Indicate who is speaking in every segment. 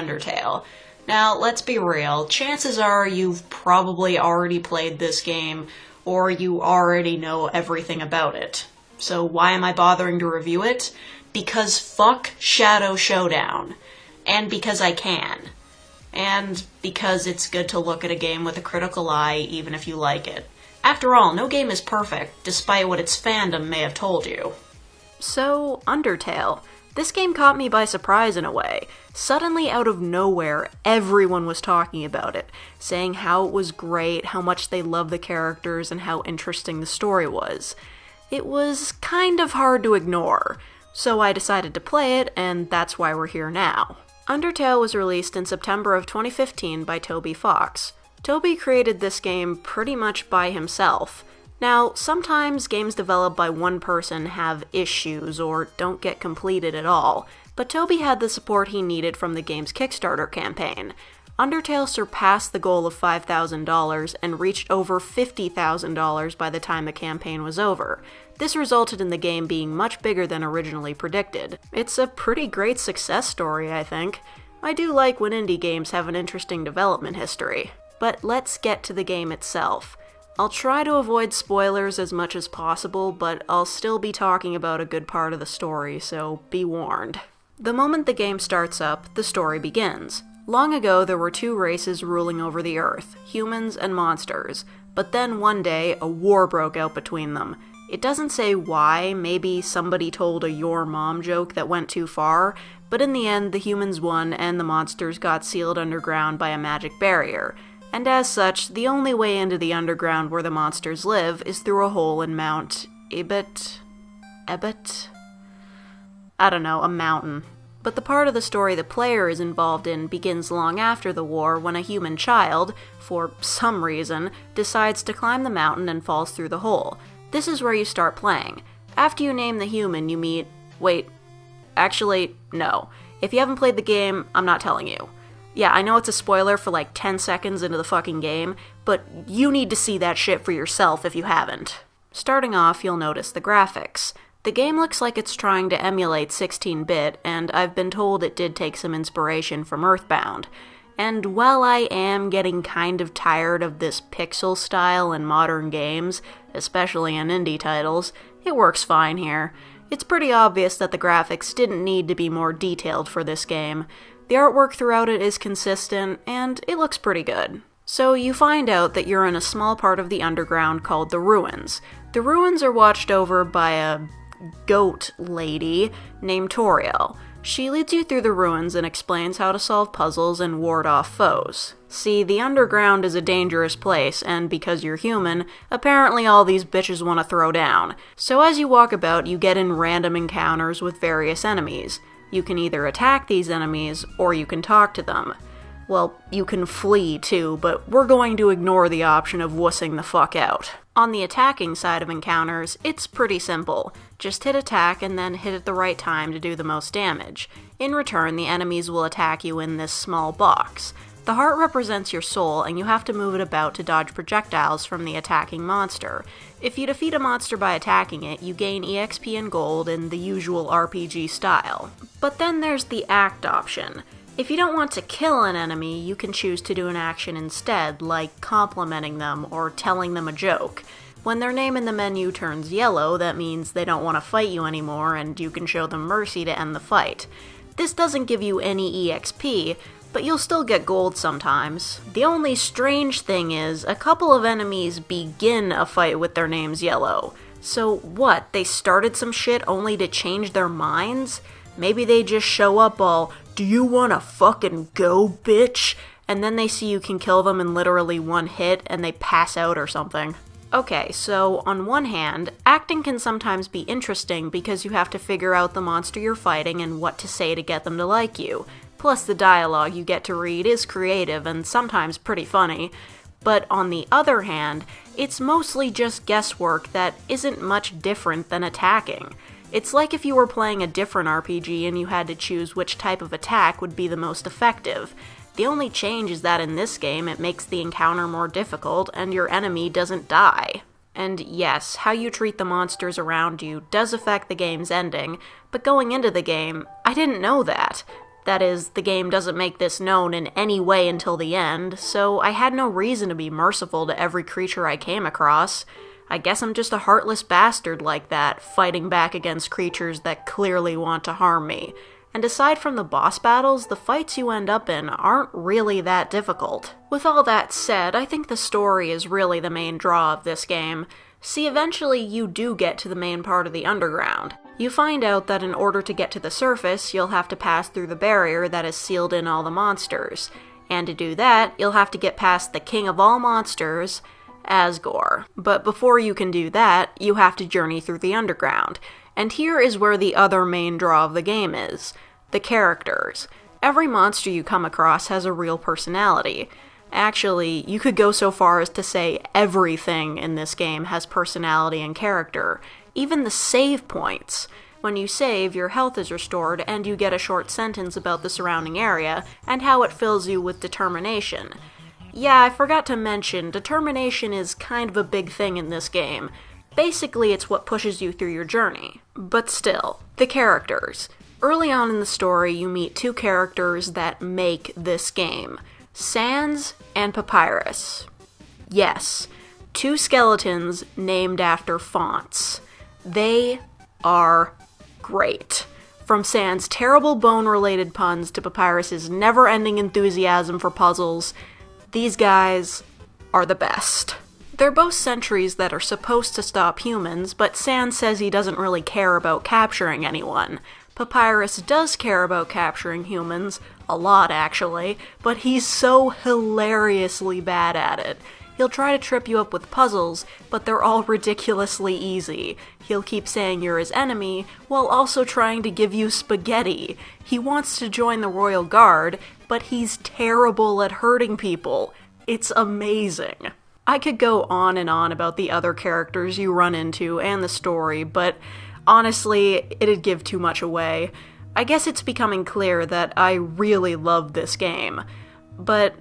Speaker 1: Undertale. Now, let's be real, chances are you've probably already played this game, or you already know everything about it. So why am I bothering to review it? Because fuck Shadow Showdown. And because I can. And because it's good to look at a game with a critical eye, even if you like it. After all, no game is perfect, despite what its fandom may have told you.
Speaker 2: So, Undertale. This game caught me by surprise in a way. Suddenly, out of nowhere, everyone was talking about it, saying how it was great, how much they loved the characters, and how interesting the story was. It was kind of hard to ignore, so I decided to play it, and that's why we're here now. Undertale was released in September of 2015 by Toby Fox. Toby created this game pretty much by himself. Now, sometimes games developed by one person have issues or don't get completed at all, but Toby had the support he needed from the game's Kickstarter campaign. Undertale surpassed the goal of $5,000 and reached over $50,000 by the time the campaign was over. This resulted in the game being much bigger than originally predicted. It's a pretty great success story, I think. I do like when indie games have an interesting development history. But let's get to the game itself. I'll try to avoid spoilers as much as possible, but I'll still be talking about a good part of the story, so be warned. The moment the game starts up, the story begins. Long ago, there were two races ruling over the Earth, humans and monsters, but then one day, a war broke out between them. It doesn't say why, maybe somebody told a "your mom" joke that went too far, but in the end, the humans won and the monsters got sealed underground by a magic barrier. And as such, the only way into the underground where the monsters live is through a hole in Mount Ebit? I don't know, a mountain. But the part of the story the player is involved in begins long after the war when a human child, for some reason, decides to climb the mountain and falls through the hole. This is where you start playing. After you name the human, you meet... Wait, actually, no. If you haven't played the game, I'm not telling you. Yeah, I know it's a spoiler for like 10 seconds into the fucking game, but you need to see that shit for yourself if you haven't. Starting off, you'll notice the graphics. The game looks like it's trying to emulate 16-bit, and I've been told it did take some inspiration from Earthbound. And while I am getting kind of tired of this pixel style in modern games, especially in indie titles, it works fine here. It's pretty obvious that the graphics didn't need to be more detailed for this game. The artwork throughout it is consistent, and it looks pretty good. So you find out that you're in a small part of the underground called the Ruins. The Ruins are watched over by a goat lady named Toriel. She leads you through the ruins and explains how to solve puzzles and ward off foes. See, the underground is a dangerous place, and because you're human, apparently all these bitches want to throw down. So as you walk about, you get in random encounters with various enemies. You can either attack these enemies, or you can talk to them. Well, you can flee too, but we're going to ignore the option of wussing the fuck out. On the attacking side of encounters, it's pretty simple. Just hit attack and then hit at the right time to do the most damage. In return, the enemies will attack you in this small box. The heart represents your soul, and you have to move it about to dodge projectiles from the attacking monster. If you defeat a monster by attacking it, you gain EXP and gold in the usual RPG style. But then there's the act option. If you don't want to kill an enemy, you can choose to do an action instead, like complimenting them or telling them a joke. When their name in the menu turns yellow, that means they don't want to fight you anymore, and you can show them mercy to end the fight. This doesn't give you any EXP, but you'll still get gold sometimes. The only strange thing is, a couple of enemies begin a fight with their names yellow. So what, they started some shit only to change their minds? Maybe they just show up all, "Do you wanna fucking go, bitch?" And then they see you can kill them in literally one hit and they pass out or something. Okay, so on one hand, acting can sometimes be interesting because you have to figure out the monster you're fighting and what to say to get them to like you. Plus the dialogue you get to read is creative and sometimes pretty funny. But on the other hand, it's mostly just guesswork that isn't much different than attacking. It's like if you were playing a different RPG and you had to choose which type of attack would be the most effective. The only change is that in this game it makes the encounter more difficult and your enemy doesn't die. And yes, how you treat the monsters around you does affect the game's ending, but going into the game, I didn't know that. That is, the game doesn't make this known in any way until the end, so I had no reason to be merciful to every creature I came across. I guess I'm just a heartless bastard like that, fighting back against creatures that clearly want to harm me. And aside from the boss battles, the fights you end up in aren't really that difficult. With all that said, I think the story is really the main draw of this game. See, eventually you do get to the main part of the underground. You find out that in order to get to the surface, you'll have to pass through the barrier that has sealed in all the monsters. And to do that, you'll have to get past the king of all monsters, Asgore. But before you can do that, you have to journey through the underground. And here is where the other main draw of the game is: the characters. Every monster you come across has a real personality. Actually, you could go so far as to say everything in this game has personality and character. Even the save points. When you save, your health is restored, and you get a short sentence about the surrounding area, and how it fills you with determination. Yeah, I forgot to mention, determination is kind of a big thing in this game. Basically, it's what pushes you through your journey. But still, the characters. Early on in the story, you meet two characters that make this game: Sans and Papyrus. Yes, two skeletons named after fonts. They are great. From Sans' terrible bone-related puns to Papyrus's never-ending enthusiasm for puzzles, these guys are the best. They're both sentries that are supposed to stop humans, but Sans says he doesn't really care about capturing anyone. Papyrus does care about capturing humans, a lot actually, but he's so hilariously bad at it. He'll try to trip you up with puzzles, but they're all ridiculously easy. He'll keep saying you're his enemy, while also trying to give you spaghetti. He wants to join the Royal Guard, but he's terrible at hurting people. It's amazing. I could go on and on about the other characters you run into and the story, but honestly, it'd give too much away. I guess it's becoming clear that I really love this game, but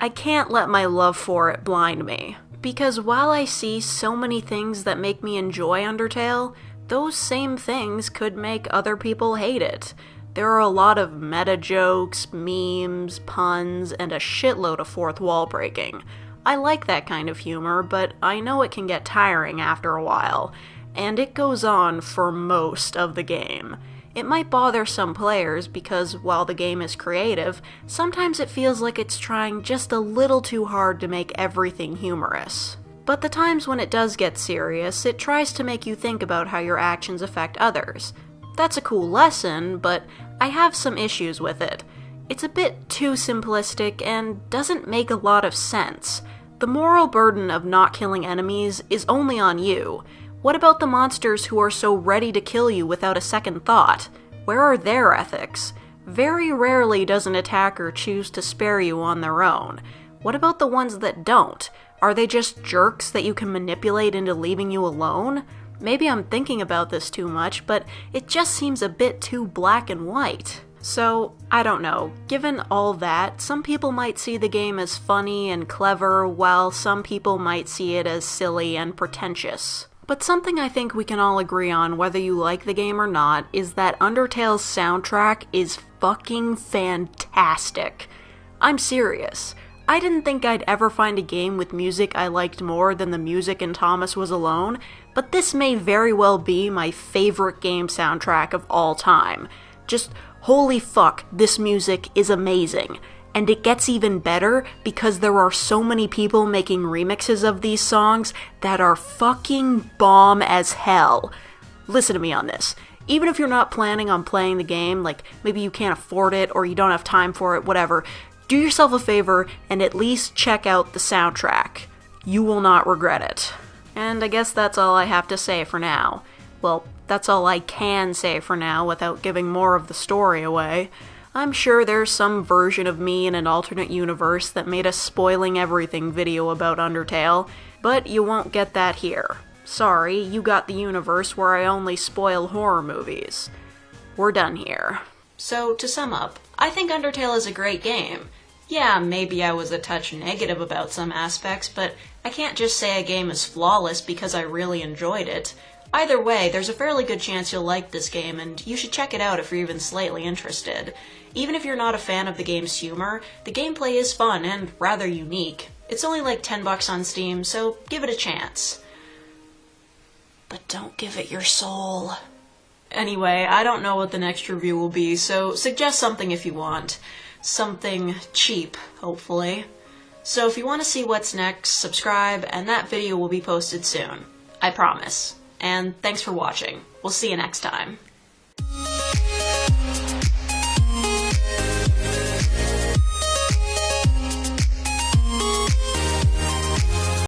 Speaker 2: I can't let my love for it blind me. Because while I see so many things that make me enjoy Undertale, those same things could make other people hate it. There are a lot of meta jokes, memes, puns, and a shitload of fourth wall breaking. I like that kind of humor, but I know it can get tiring after a while, and it goes on for most of the game. It might bother some players because, while the game is creative, sometimes it feels like it's trying just a little too hard to make everything humorous. But the times when it does get serious, it tries to make you think about how your actions affect others. That's a cool lesson, but I have some issues with it. It's a bit too simplistic and doesn't make a lot of sense. The moral burden of not killing enemies is only on you. What about the monsters who are so ready to kill you without a second thought? Where are their ethics? Very rarely does an attacker choose to spare you on their own. What about the ones that don't? Are they just jerks that you can manipulate into leaving you alone? Maybe I'm thinking about this too much, but it just seems a bit too black and white. So, I don't know. Given all that, some people might see the game as funny and clever, while some people might see it as silly and pretentious. But something I think we can all agree on, whether you like the game or not, is that Undertale's soundtrack is fucking fantastic. I'm serious. I didn't think I'd ever find a game with music I liked more than the music in Thomas Was Alone, but this may very well be my favorite game soundtrack of all time. Just holy fuck, this music is amazing. And it gets even better because there are so many people making remixes of these songs that are fucking bomb as hell. Listen to me on this. Even if you're not planning on playing the game, like maybe you can't afford it or you don't have time for it, whatever, do yourself a favor and at least check out the soundtrack. You will not regret it. And I guess that's all I have to say for now. Well, that's all I can say for now without giving more of the story away. I'm sure there's some version of me in an alternate universe that made a spoiling everything video about Undertale, but you won't get that here. Sorry, you got the universe where I only spoil horror movies. We're done here.
Speaker 1: So, to sum up, I think Undertale is a great game. Yeah, maybe I was a touch negative about some aspects, but I can't just say a game is flawless because I really enjoyed it. Either way, there's a fairly good chance you'll like this game, and you should check it out if you're even slightly interested. Even if you're not a fan of the game's humor, the gameplay is fun and rather unique. It's only like $10 on Steam, so give it a chance. But don't give it your soul. Anyway, I don't know what the next review will be, so suggest something if you want. Something cheap, hopefully. So if you want to see what's next, subscribe, and that video will be posted soon. I promise. And thanks for watching. We'll see you next time.